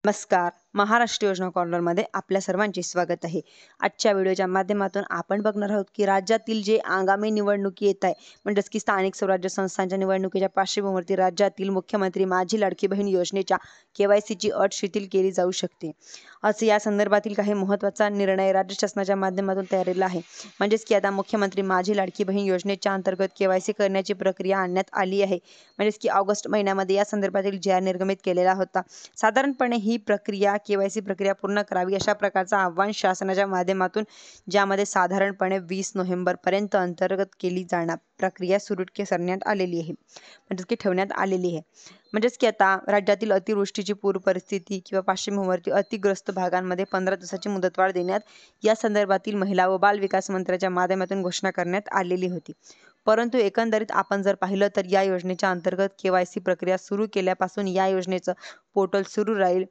नमस्कार. महाराष्ट्र योजना कॉर्नरमध्ये आपल्या सर्वांचे स्वागत आहे. आजच्या व्हिडिओच्या माध्यमातून आपण बघणार आहोत की राज्यातील जे आगामी निवडणुकी येत आहे, म्हणजेच की स्थानिक स्वराज्य संस्थांच्या निवडणुकीच्या पार्श्वभूमीवरती राज्यातील मुख्यमंत्री माझी लाडकी बहीण योजनेच्या KYCची अट शिथिल केली जाऊ शकते. असं या संदर्भातील काही महत्त्वाचा निर्णय राज्य शासनाच्या माध्यमातून तयार झालेला आहे. म्हणजेच की आता मुख्यमंत्री माझी लाडकी बहीण योजनेच्या अंतर्गत KYC करण्याची प्रक्रिया आणण्यात आली आहे. म्हणजेच की ऑगस्ट महिन्यामध्ये या संदर्भातील JR निर्गमित केलेला होता. साधारणपणे ही प्रक्रिया KYC प्रक्रिया पूर्ण करावी अशा प्रकारचं आव्हान शासनाच्या माध्यमातून ज्यामध्ये साधारणपणे 20 नोव्हेंबरपर्यंत अंतर्गत केली जाणार प्रक्रिया सुरू करण्यात आलेली आहे. म्हणजेच की ठेवण्यात आलेली आहे. म्हणजेच की आता राज्यातील अतिवृष्टीची पूर परिस्थिती किंवा पार्श्वभूमीवरती अतिग्रस्त भागांमध्ये 15 दिवसाची मुदतवाढ देण्यात या संदर्भातील महिला व बाल विकास मंत्र्याच्या माध्यमातून घोषणा करण्यात आलेली होती. परंतु एकंदरीत आपण जर पाहिलं तर या योजनेच्या अंतर्गत KYC प्रक्रिया सुरू केल्यापासून या योजनेचं पोर्टल सुरू राहील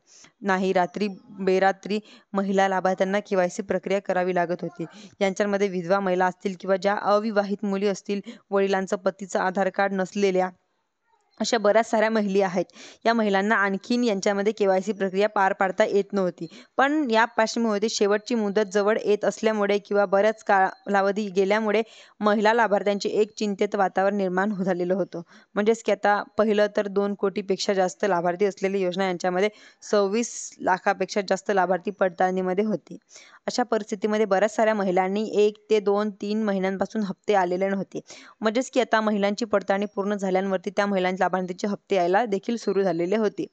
नाही. रात्री बेरात्री महिला लाभार्थ्यांना KYC प्रक्रिया करावी लागत होती. यांच्यामध्ये विधवा महिला असतील किंवा ज्या अविवाहित मुली असतील, वडिलांचं पतीचं आधार कार्ड नसलेल्या अशा बऱ्याच साऱ्या महिला आहेत. या महिलांना आणखीन यांच्यामध्ये KYC प्रक्रिया पार पाडता येत नव्हती. पण या पार्श्वभूमीमध्ये शेवटची मुदत जवळ येत असल्यामुळे किंवा बऱ्याच कालावधी गेल्यामुळे महिला लाभार्थ्यांचे एक चिंतेत वातावरण निर्माण झालेलं होतं. म्हणजेच की आता पहिलं तर 2 कोटीपेक्षा जास्त लाभार्थी असलेली योजना यांच्यामध्ये 26 लाखापेक्षा जास्त लाभार्थी पडताळणीमध्ये होते. अशा परिस्थितीमध्ये बऱ्याच साऱ्या महिलांनी 1 ते 2, 3 महिन्यांपासून हप्ते आलेले नव्हते. म्हणजेच की आता महिलांची पडताळणी पूर्ण झाल्यावरती त्या महिलांच्या लाभार्थींचे हप्ते यायला देखील सुरू झालेले होते.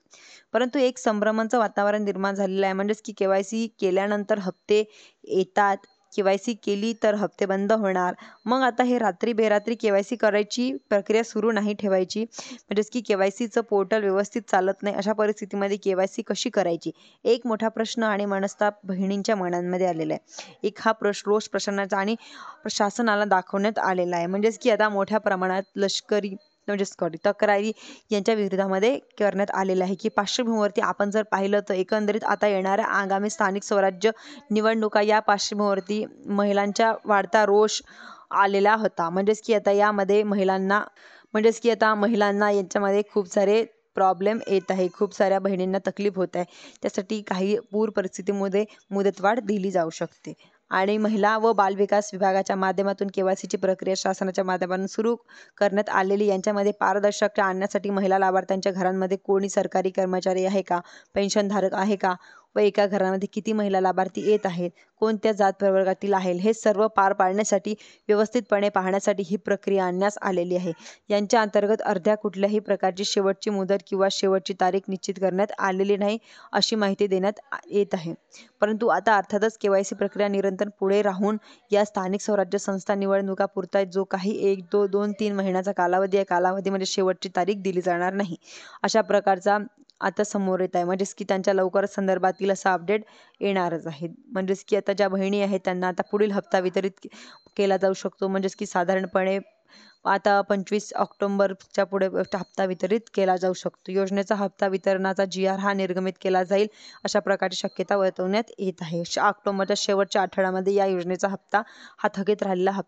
परंतु एक संभ्रमाचं वातावरण निर्माण झालेलं आहे. म्हणजेच की KYC केल्यानंतर हप्ते येतात, KYC केली तर हप्ते बंद होणार. मग आता हे रात्री बेरात्री KYC करायची प्रक्रिया सुरू नाही ठेवायची. म्हणजेच की KYCचं पोर्टल व्यवस्थित चालत नाही. अशा परिस्थितीमध्ये KYC कशी करायची? एक मोठा प्रश्न आणि मनस्ताप बहिणींच्या मनांमध्ये आलेला आहे. एक हा रोष प्रशासनाचा आणि शासनाला दाखवण्यात आलेला आहे. म्हणजेच की आता मोठ्या प्रमाणात लष्करी तक्रारी यांच्या विरोधामध्ये करण्यात आलेलं आहे की पार्श्वभूमीवरती आपण जर पाहिलं तर एकंदरीत आता येणाऱ्या आगामी स्थानिक स्वराज्य निवडणुका या पार्श्वभूमीवरती महिलांचा वाढता रोष आलेला होता. म्हणजेच की आता यामध्ये महिलांना यांच्यामध्ये खूप सारे प्रॉब्लेम येत आहे. खूप साऱ्या बहिणींना तकलीफ होत आहे. त्यासाठी काही पूर परिस्थितीमध्ये मुदतवाढ दिली जाऊ शकते. आणि महिला व बालविकास विभागाच्या माध्यमातून KYCची प्रक्रिया शासनाच्या माध्यमातून सुरू करण्यात आलेली. यांच्यामध्ये पारदर्शकता आणण्यासाठी महिला लाभार्थ्यांच्या घरांमध्ये कोणी सरकारी कर्मचारी आहे का, पेन्शनधारक आहे का व एका घरामध्ये किती महिला लाभार्थी येत आहेत, कोणत्या जात प्रवर्गातील आहे, हे सर्व पार पाडण्यासाठी व्यवस्थितपणे पाहण्यासाठी ही प्रक्रिया आणण्यास आलेली आहे. यांच्या अंतर्गत अर्ध्या कुठल्याही प्रकारची शेवटची मुदत किंवा शेवटची तारीख निश्चित करण्यात आलेली नाही अशी माहिती देण्यात येत आहे. परंतु आता अर्थातच KYC प्रक्रिया निरंतर पुढे राहून या स्थानिक स्वराज्य संस्था निवडणुका पुरता जो काही 1, 2, 3 महिन्याचा कालावधी आहे, कालावधीमध्ये शेवटची तारीख दिली जाणार नाही अशा प्रकारचा आता समोर येत आहे. म्हणजेच की त्यांच्या लवकरच संदर्भातील असा अपडेट येणारच आहे. म्हणजेच की आता ज्या बहिणी आहेत त्यांना आता पुढील हप्ता वितरित केला जाऊ शकतो. म्हणजेच की साधारणपणे आता 25 ऑक्टोबरच्या पुढे हप्ता वितरित केला जाऊ शकतो. योजनेचा हप्ता वितरणाचा JR हा निर्गमित केला जाईल अशा प्रकारची शक्यता वर्तवण्यात येत आहे. ऑक्टोबरच्या शेवटच्या आठवड्यामध्ये या योजनेचा हप्ता हा थकीत राहिलेला हप्ता